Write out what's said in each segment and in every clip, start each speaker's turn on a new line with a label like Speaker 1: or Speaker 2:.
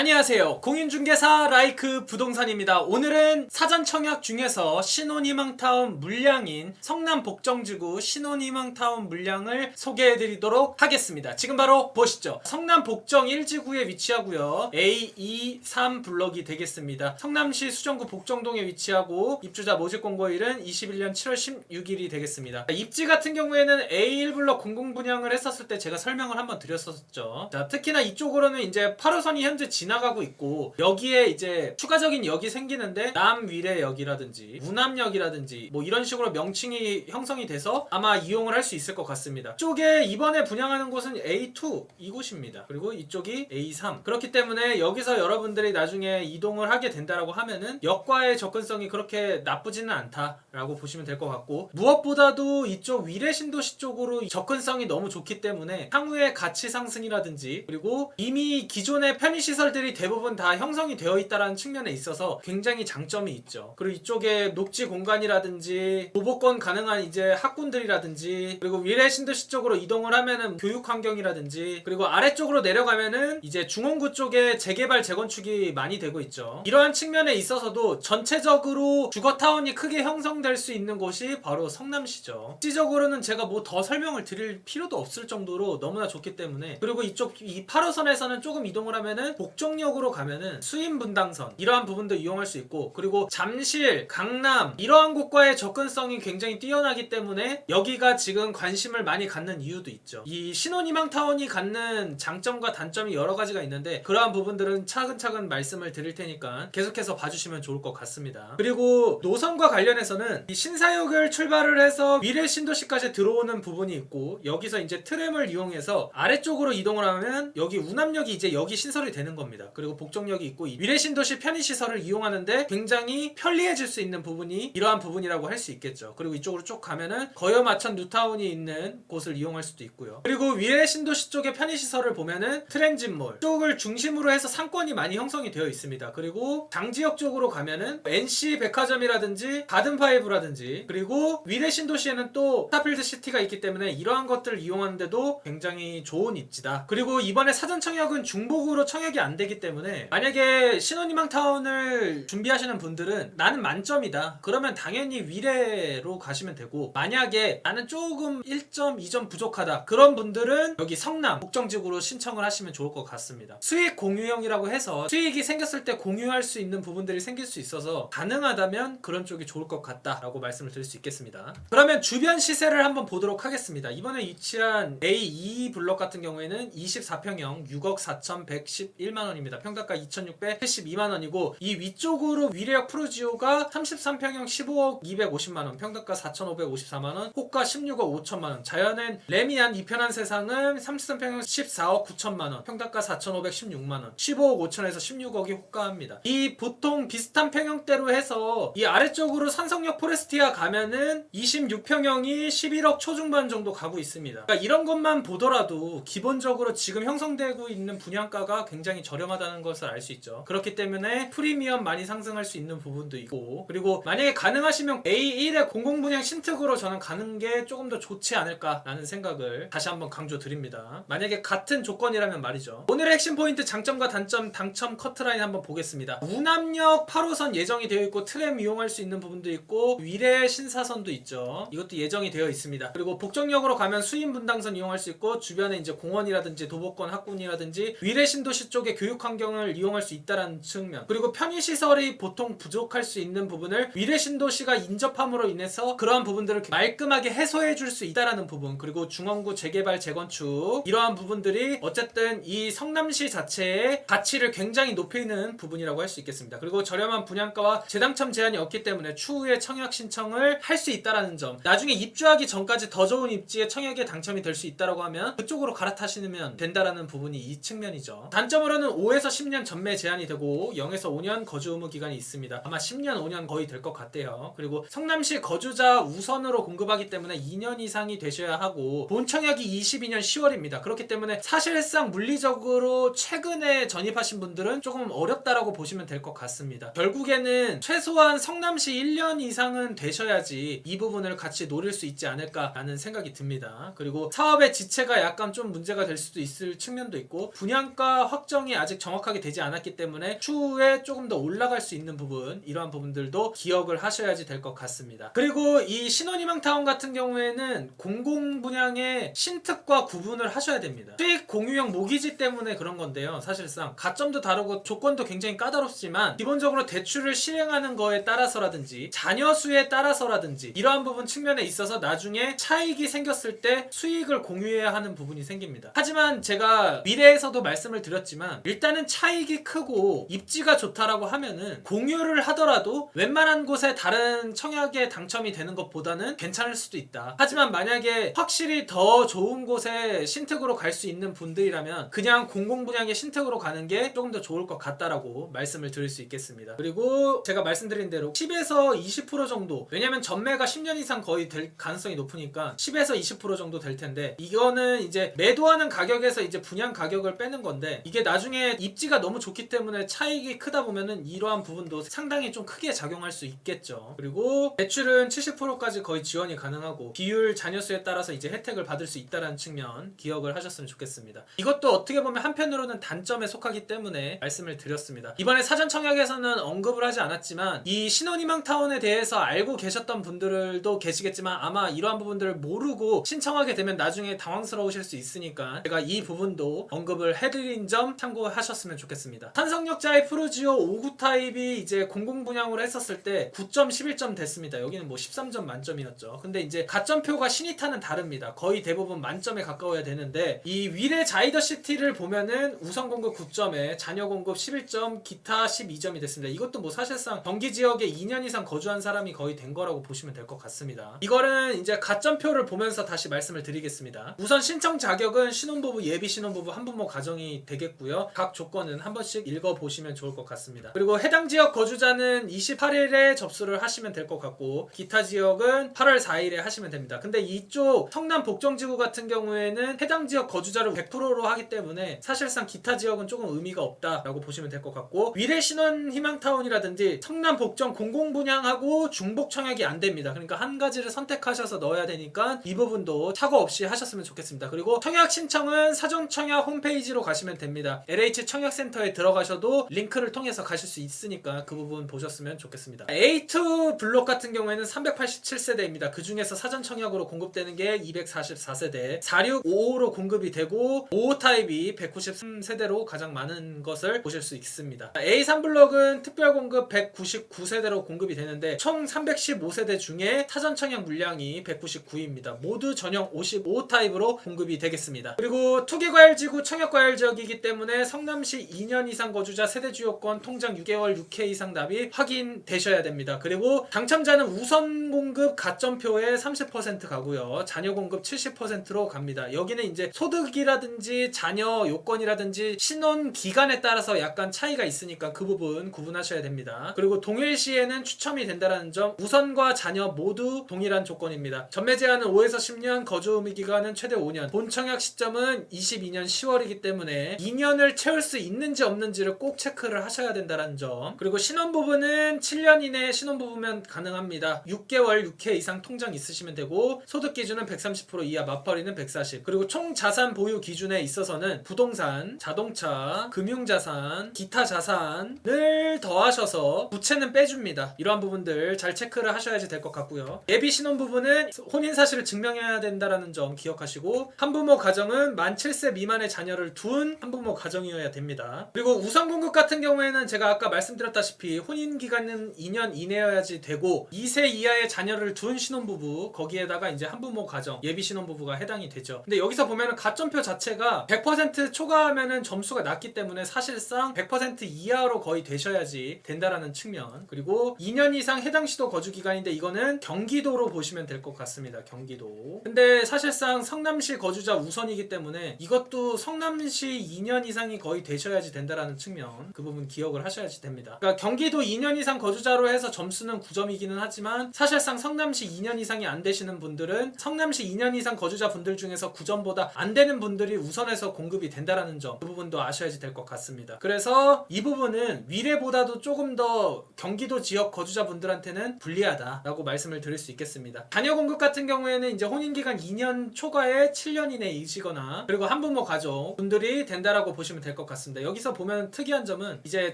Speaker 1: 안녕하세요. 공인중개사 라이크 부동산입니다. 오늘은 사전 청약 중에서 신혼희망타운 물량인 성남 복정지구 신혼희망타운 물량을 소개해드리도록 하겠습니다. 지금 바로 보시죠. 성남 복정 1지구에 위치하고요. A23 블럭이 되겠습니다. 성남시 수정구 복정동에 위치하고 입주자 모집공고일은 21년 7월 16일이 되겠습니다. 입지 같은 경우에는 A1블럭 공공분양을 했었을 때 제가 설명을 한번 드렸었죠. 자, 특히나 이쪽으로는 이제 8호선이 현재 지나가고 있고 여기에 이제 추가적인 역이 생기는데 남위례역이라든지 무남역이라든지 뭐 이런 식으로 명칭이 형성이 돼서 아마 이용을 할 수 있을 것 같습니다. 이쪽에 이번에 분양하는 곳은 A2 이곳입니다. 그리고 이쪽이 A3 그렇기 때문에 여기서 여러분들이 나중에 이동을 하게 된다라고 하면은 역과의 접근성이 그렇게 나쁘지는 않다라고 보시면 될 것 같고, 무엇보다도 이쪽 위례신도시 쪽으로 접근성이 너무 좋기 때문에 향후의 가치 상승이라든지 그리고 이미 기존의 편의시설들이 대부분 다 형성이 되어 있다는 측면에 있어서 굉장히 장점이 있죠. 그리고 이쪽에 녹지 공간이라든지 도보권 가능한 이제 학군들이라든지 그리고 위례신도시 쪽으로 이동을 하면은 교육 환경이라든지 그리고 아래쪽으로 내려가면은 이제 중원구 쪽에 재개발 재건축이 많이 되고 있죠. 이러한 측면에 있어서도 전체적으로 주거타운이 크게 형성될 수 있는 곳이 바로 성남시죠. 실질적으로는 제가 뭐 더 설명을 드릴 필요도 없을 정도로 너무나 좋기 때문에, 그리고 이쪽 이 8호선에서는 조금 이동을 하면은 복정역으로 가면은 수인분당선 이러한 부분도 이용할 수 있고, 그리고 잠실, 강남 이러한 곳과의 접근성이 굉장히 뛰어나기 때문에 여기가 지금 관심을 많이 갖는 이유도 있죠. 이 신혼희망타운이 갖는 장점과 단점이 여러 가지가 있는데 그러한 부분들은 차근차근 말씀을 드릴 테니까 계속해서 봐주시면 좋을 것 같습니다. 그리고 노선과 관련해서는 이 신사역을 출발을 해서 위례신도시까지 들어오는 부분이 있고, 여기서 이제 트램을 이용해서 아래쪽으로 이동을 하면 여기 우남역이 이제 여기 신설이 되는 겁니다. 그리고 복정역이 있고 위례신도시 편의시설을 이용하는데 굉장히 편리해질 수 있는 부분이 이러한 부분이라고 할 수 있겠죠. 그리고 이쪽으로 쭉 가면은 거여마천 뉴타운이 있는 곳을 이용할 수도 있고요. 그리고 위례신도시 쪽의 편의시설을 보면은 트랜짓몰 쪽을 중심으로 해서 상권이 많이 형성이 되어 있습니다. 그리고 장지역 쪽으로 가면은 NC 백화점이라든지 가든파이브라든지 그리고 위례신도시에는 또 스타필드 시티가 있기 때문에 이러한 것들을 이용하는데도 굉장히 좋은 입지다. 그리고 이번에 사전 청약은 중복으로 청약이 안 되기 때문에 만약에 신혼희망타운을 준비하시는 분들은 나는 만점이다 그러면 당연히 위례로 가시면 되고, 만약에 나는 조금 1점, 2점 부족하다 그런 분들은 여기 성남 복정지구로 신청을 하시면 좋을 것 같습니다. 수익 공유형이라고 해서 수익이 생겼을 때 공유할 수 있는 부분들이 생길 수 있어서 가능하다면 그런 쪽이 좋을 것 같다라고 말씀을 드릴 수 있겠습니다. 그러면 주변 시세를 한번 보도록 하겠습니다. 이번에 위치한 A2 블럭 같은 경우에는 24평형 6억 4,111만원입니다. 평당가 2,672만원이고 이 위쪽으로 위례역 프루지오가 33평형 15억 250만원, 평당가 4,554만원, 호가 16억 5천만원, 자연엔 레미안 이편한 세상은 33평형 14억 9천만원, 평당가 4,516만원, 15억 5천에서 16억이 호가합니다. 이 보통 비슷한 평형대로 해서 이 아래쪽으로 산성역 포레스티아 가면은 26평형이 11억 초중반 정도 가고 있습니다. 그러니까 이런 것만 보더라도 기본적으로 지금 형성되고 있는 분양가가 굉장히 저렴하다는 것을 알 수 있죠. 그렇기 때문에 프리미엄 많이 상승할 수 있는 부분도 있고, 그리고 만약에 가능하시면 A1의 공공분양 신특으로 저는 가는 게 조금 더 좋지 않을까라는 생각을 다시 한번 강조드립니다. 만약에 같은 조건이라면 말이죠. 오늘의 핵심 포인트 장점과 단점, 당첨 커트라인 한번 보겠습니다. 우남역 8호선 예정이 되어 있고 트램 이용할 수 있는 부분도 있고 위례 신사선도 있죠. 이것도 예정이 되어 있습니다. 그리고 복정역으로 가면 수인분당선 이용할 수 있고 주변에 이제 공원이라든지 도보권 학군이라든지 위례신도시 쪽의 교육 환경을 이용할 수 있다는 측면, 그리고 편의시설이 보통 부족할 수 있는 부분을 위례신도시가 인접함으로 인해서 그러한 부분들을 말끔하게 해소해 줄 수 있다는 부분, 그리고 중원구 재개발 재건축 이러한 부분들이 어쨌든 이 성남시 자체의 가치를 굉장히 높이는 부분이라고 할 수 있겠습니다. 그리고 저렴한 분양가와 재당첨 제한이 없기 때문에 추후에 청약 신청을 할 수 있다는 점, 나중에 입주하기 전까지 더 좋은 입지에 청약에 당첨이 될 수 있다고 하면 그쪽으로 갈아타시면 된다라는 부분이 이 측면이죠. 단점으로는 5에서 10년 전매 제한이 되고 0에서 5년 거주 의무 기간이 있습니다. 아마 10년, 5년 거의 될 것 같대요. 그리고 성남시 거주자 우선으로 공급하기 때문에 2년 이상이 되셔야 하고 본 청약이 22년 10월입니다. 그렇기 때문에 사실상 물리적으로 최근에 전입하신 분들은 조금 어렵다라고 보시면 될 것 같습니다. 결국에는 최소한 성남시 1년 이상은 되셔야지 이 부분을 같이 노릴 수 있지 않을까라는 생각이 듭니다. 그리고 사업의 지체가 약간 좀 문제가 될 수도 있을 측면도 있고 분양가 확정이 아직 아직 정확하게 되지 않았기 때문에 추후에 조금 더 올라갈 수 있는 부분, 이러한 부분들도 기억을 하셔야지 될 것 같습니다. 그리고 이 신혼희망타운 같은 경우에는 공공분양의 신특과 구분을 하셔야 됩니다. 수익 공유형 모기지 때문에 그런 건데요. 사실상 가점도 다르고 조건도 굉장히 까다롭지만 기본적으로 대출을 실행하는 거에 따라서라든지 자녀 수에 따라서라든지 이러한 부분 측면에 있어서 나중에 차익이 생겼을 때 수익을 공유해야 하는 부분이 생깁니다. 하지만 제가 미래에서도 말씀을 드렸지만 일단은 차익이 크고 입지가 좋다라고 하면은 공유를 하더라도 웬만한 곳에 다른 청약에 당첨이 되는 것보다는 괜찮을 수도 있다. 하지만 만약에 확실히 더 좋은 곳에 신특으로 갈 수 있는 분들이라면 그냥 공공분양의 신특으로 가는 게 조금 더 좋을 것 같다라고 말씀을 드릴 수 있겠습니다. 그리고 제가 말씀드린 대로 10에서 20% 정도, 왜냐면 전매가 10년 이상 거의 될 가능성이 높으니까 10에서 20% 정도 될 텐데, 이거는 이제 매도하는 가격에서 이제 분양 가격을 빼는 건데, 이게 나중에 입지가 너무 좋기 때문에 차익이 크다 보면은 이러한 부분도 상당히 좀 크게 작용할 수 있겠죠. 그리고 대출은 70%까지 거의 지원이 가능하고 비율 자녀수에 따라서 이제 혜택을 받을 수 있다는 측면 기억을 하셨으면 좋겠습니다. 이것도 어떻게 보면 한편으로는 단점에 속하기 때문에 말씀을 드렸습니다. 이번에 사전 청약에서는 언급을 하지 않았지만 이 신혼희망타운에 대해서 알고 계셨던 분들도 계시겠지만 아마 이러한 부분들을 모르고 신청하게 되면 나중에 당황스러우실 수 있으니까 제가 이 부분도 언급을 해드린 점 참고하셨으면 좋겠습니다. 산성역자의 프루지오 5구 타입이 이제 공공분양으로 했었을 때 9점 11점 됐습니다. 여기는 뭐 13점 만점이었죠. 근데 이제 가점표가 신이타는 다릅니다. 거의 대부분 만점에 가까워야 되는데 이 위례 자이더시티를 보면은 우선 공급 9점에 자녀 공급 11점, 기타 12점이 됐습니다. 이것도 뭐 사실상 경기 지역에 2년 이상 거주한 사람이 거의 된 거라고 보시면 될 것 같습니다. 이거는 이제 가점표를 보면서 다시 말씀을 드리겠습니다. 우선 신청 자격은 신혼부부, 예비 신혼부부, 한부모 가정이 되겠고요. 각 조건은 한 번씩 읽어보시면 좋을 것 같습니다. 그리고 해당 지역 거주자는 28일에 접수를 하시면 될 것 같고 기타 지역은 8월 4일에 하시면 됩니다. 근데 이쪽 성남 복정지구 같은 경우에는 해당 지역 거주자를 100%로 하기 때문에 사실상 기타 지역은 조금 의미가 없다라고 보시면 될 것 같고, 위례 신혼 희망타운이라든지 성남 복정 공공분양하고 중복 청약이 안 됩니다. 그러니까 한 가지를 선택하셔서 넣어야 되니까 이 부분도 착오 없이 하셨으면 좋겠습니다. 그리고 청약 신청은 사전 청약 홈페이지로 가시면 됩니다. LH 청약센터에 들어가셔도 링크를 통해서 가실 수 있으니까 그 부분 보셨으면 좋겠습니다. A2 블록 같은 경우에는 387세대입니다. 그 중에서 사전 청약으로 공급되는 게 244세대, 4655로 공급이 되고 55 타입이 193세대로 가장 많은 것을 보실 수 있습니다. A3 블록은 특별 공급 199세대로 공급이 되는데 총 315세대 중에 사전 청약 물량이 199입니다. 모두 전용 55 타입으로 공급이 되겠습니다. 그리고 투기과열지구 청약과열지역이기 때문에 성남시 2년 이상 거주자 세대주요권 통장 6개월 6회 이상 납입 확인되셔야 됩니다. 그리고 당첨자는 우선 공급 가점표에 30% 가고요. 자녀 공급 70%로 갑니다. 여기는 이제 소득이라든지 자녀 요건이라든지 신혼 기간에 따라서 약간 차이가 있으니까 그 부분 구분하셔야 됩니다. 그리고 동일시에는 추첨이 된다는 점, 우선과 자녀 모두 동일한 조건입니다. 전매 제한은 5에서 10년, 거주 의무 기간은 최대 5년, 본 청약 시점은 22년 10월이기 때문에 2년을 채울 수 있는지 없는지를 꼭 체크를 하셔야 된다는 점. 그리고 신혼부부는 7년 이내에 신혼부부면 가능합니다. 6개월 6회 이상 통장 있으시면 되고 소득 기준은 130% 이하, 맞벌이는 140. 그리고 총 자산 보유 기준에 있어서는 부동산, 자동차, 금융자산, 기타 자산을 더하셔서 부채는 빼줍니다. 이러한 부분들 잘 체크를 하셔야지 될 것 같고요. 예비 신혼부부는 혼인 사실을 증명해야 된다는 점 기억하시고, 한부모 가정은 만 7세 미만의 자녀를 둔 한부모 가정이어야 됩니다. 그리고 우선 공급 같은 경우에는 제가 아까 말씀드렸다시피 혼인 기간은 2년 이내여야지 되고 2세 이하의 자녀를 둔 신혼부부, 거기에다가 이제 한부모 가정, 예비 신혼부부가 해당이 되죠. 근데 여기서 보면은 가점표 자체가 100% 초과하면은 점수가 낮기 때문에 사실상 100% 이하로 거의 되셔야지 된다라는 측면. 그리고 2년 이상 해당 시도 거주 기간인데 이거는 경기도로 보시면 될 것 같습니다. 경기도. 근데 사실상 성남시 거주자 우선이기 때문에 이것도 성남시 2년 이상이 거의 되셔야지 된다라는 측면, 그 부분 기억을 하셔야지 됩니다. 그러니까 경기도 2년 이상 거주자로 해서 점수는 9점이기는 하지만 사실상 성남시 2년 이상이 안 되시는 분들은 성남시 2년 이상 거주자 분들 중에서 9점보다 안 되는 분들이 우선해서 공급이 된다라는 점, 그 부분도 아셔야지 될 것 같습니다. 그래서 이 부분은 위례보다도 조금 더 경기도 지역 거주자 분들한테는 불리하다라고 말씀을 드릴 수 있겠습니다. 자녀 공급 같은 경우에는 이제 혼인기간 2년 초과에 7년 이내이시거나 그리고 한부모 가족 분들이 된다라고 보시면 될 될 것 같습니다. 여기서 보면 특이한 점은 이제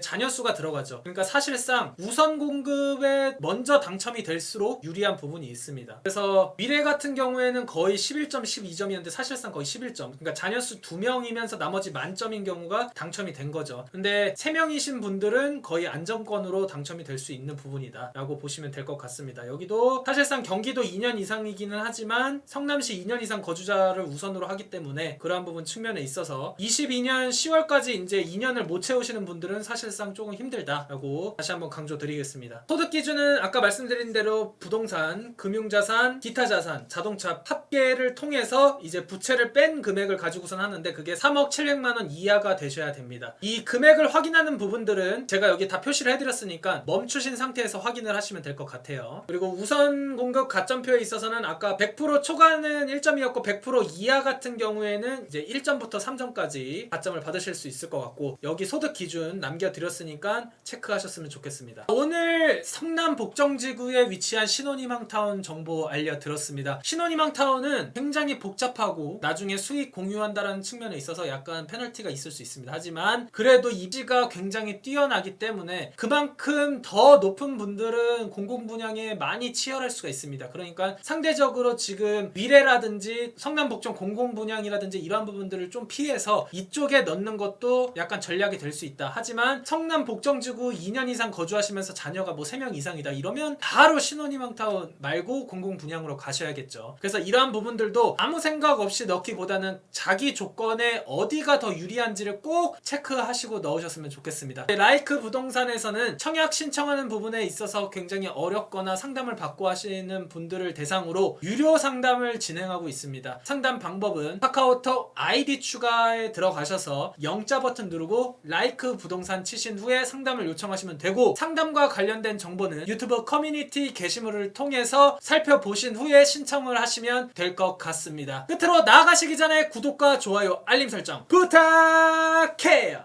Speaker 1: 잔여수가 들어가죠. 그러니까 사실상 우선 공급에 먼저 당첨이 될수록 유리한 부분이 있습니다. 그래서 미래 같은 경우에는 거의 11점, 12점이었는데 사실상 거의 11점. 그러니까 잔여수 2명이면서 나머지 만점인 경우가 당첨이 된 거죠. 근데 3명이신 분들은 거의 안정권으로 당첨이 될 수 있는 부분이다 라고 보시면 될 것 같습니다. 여기도 사실상 경기도 2년 이상이기는 하지만 성남시 2년 이상 거주자를 우선으로 하기 때문에 그러한 부분 측면에 있어서 22년 10월까지 이제 2년을 못 채우시는 분들은 사실상 조금 힘들다라고 다시 한번 강조드리겠습니다. 소득 기준은 아까 말씀드린 대로 부동산, 금융자산, 기타자산, 자동차 합계를 통해서 이제 부채를 뺀 금액을 가지고선 하는데 그게 3억 700만 원 이하가 되셔야 됩니다. 이 금액을 확인하는 부분들은 제가 여기 다 표시를 해드렸으니까 멈추신 상태에서 확인을 하시면 될 것 같아요. 그리고 우선 공급 가점표에 있어서는 아까 100% 초과는 1점이었고 100% 이하 같은 경우에는 이제 1점부터 3점까지 가점을 받으실 수 있을 것 같고 여기 소득 기준 남겨드렸으니까 체크하셨으면 좋겠습니다. 오늘 성남 복정지구에 위치한 신혼희망타운 정보 알려드렸습니다. 신혼희망타운은 굉장히 복잡하고 나중에 수익 공유한다는 측면에 있어서 약간 페널티가 있을 수 있습니다. 하지만 그래도 입지가 굉장히 뛰어나기 때문에 그만큼 더 높은 분들은 공공분양에 많이 치열할 수가 있습니다. 그러니까 상대적으로 지금 미래라든지 성남복정 공공분양이라든지 이러한 부분들을 좀 피해서 이쪽에 넣는 것도 약간 전략이 될 수 있다. 하지만 성남복정지구 2년 이상 거주하시면서 자녀가 뭐 3명 이상이다 이러면 바로 신혼희망타운 말고 공공분양으로 가셔야겠죠. 그래서 이러한 부분들도 아무 생각 없이 넣기보다는 자기 조건에 어디가 더 유리한지를 꼭 체크하시고 넣으셨으면 좋겠습니다. 라이크 부동산에서는 청약 신청하는 부분에 있어서 굉장히 어렵거나 상담을 받고 하시는 분들을 대상으로 유료 상담을 진행하고 있습니다. 상담 방법은 카카오톡 아이디 추가에 들어가셔서 영자 버튼 누르고 라이크 부동산 치신 후에 상담을 요청하시면 되고 상담과 관련된 정보는 유튜브 커뮤니티 게시물을 통해서 살펴보신 후에 신청을 하시면 될 것 같습니다. 끝으로 나아가시기 전에 구독과 좋아요, 알림 설정 부탁해요.